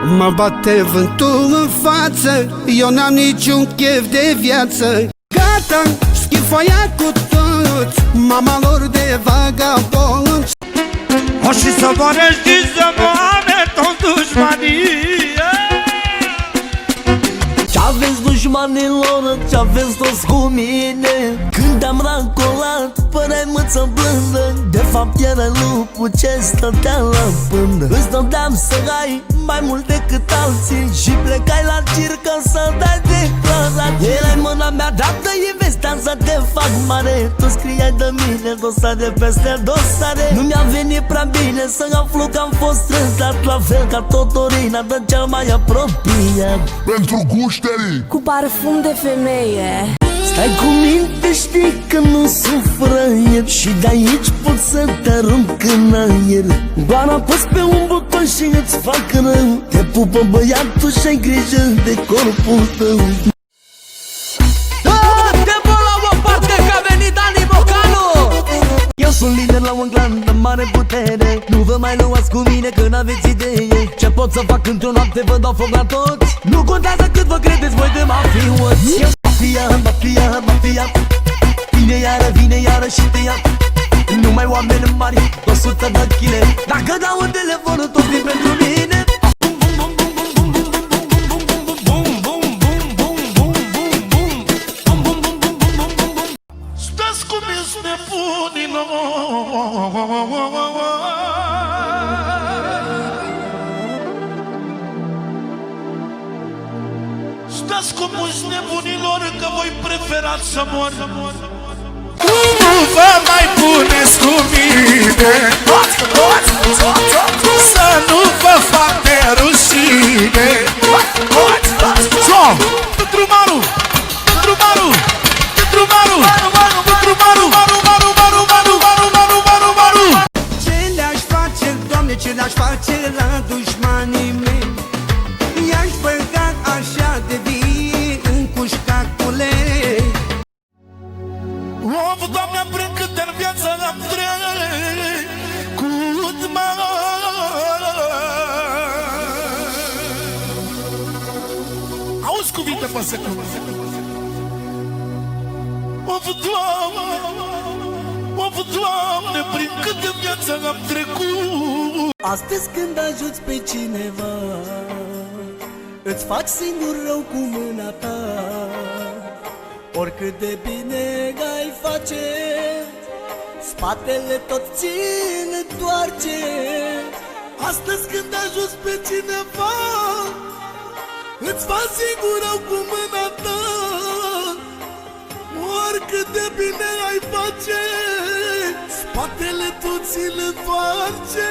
Mă bate vântul în față, eu n-am niciun chef de viață. Gata, schimb foaia cu toți, mama lor de vagabonți. O și să moară și să moară toți dușmanii. Ce-aveți dușmanilor, ce-aveți toți cu mine? Când am racolat, păreai mâță blândă. De fapt era lupul ce stătea la pândă. Îți dădeam să ai mai mult decât alții și plecai la circă să dai declarații. Erai mâna mea dreaptă, investeam să te fac mare. Tu scriai de mine dosare peste dosare. Nu mi-a venit prea bine să aflu că am fost trântat, la fel ca Totorina de cel mai apropiat. Pentru gușterii cu parfum de femeie. Stai cu minte, știi că nu sufră ieri și de aici pot să te arunc în aer. Doar apăs pe un buton și îți fac rău. Te pupă băiatul și ai grijă de corpul tău. Dă-te la o parte că a venit Dani Bocanu. Eu sunt lider la un clan de mare putere. Nu vă mai luați cu mine că n-aveți idee. Ce pot să fac într-o noapte, vă dau foc la toți. Nu contează cât vă credeți voi de mafioți. Mafia, mafia, mafia, vine iară și te ia. Numai oameni mari, 100 de chile. Dacă dau un telefon, toți vin pentru mine. Stați cum ești nebunilor. Stați cum ești nebunilor, că voi preferați să mor. Nu vă mai puneți cu mine, să nu vă fac de rușine. Pentru Maru, pentru Maru, pentru Maru, pentru Maru, Maru. Ce le-aș face, Doamne, ce le-aș face la dușmanii mei? I-aș băga așa de vii în cușca cu lei. O, Doamne, prin câte în viață am trecut, auzi cuvinte pe secundă. O, Doamne, prin câte viață am trecut. Astăzi când ajuți pe cineva, îți faci singur rău cu mâna ta. Oricât de bine ai face, spatele tot țin întoarce. Astăzi când ajuți pe cineva, îți faci singur rău cu mâna ta. Oricât de bine ai face, spatele tot țin întoarce.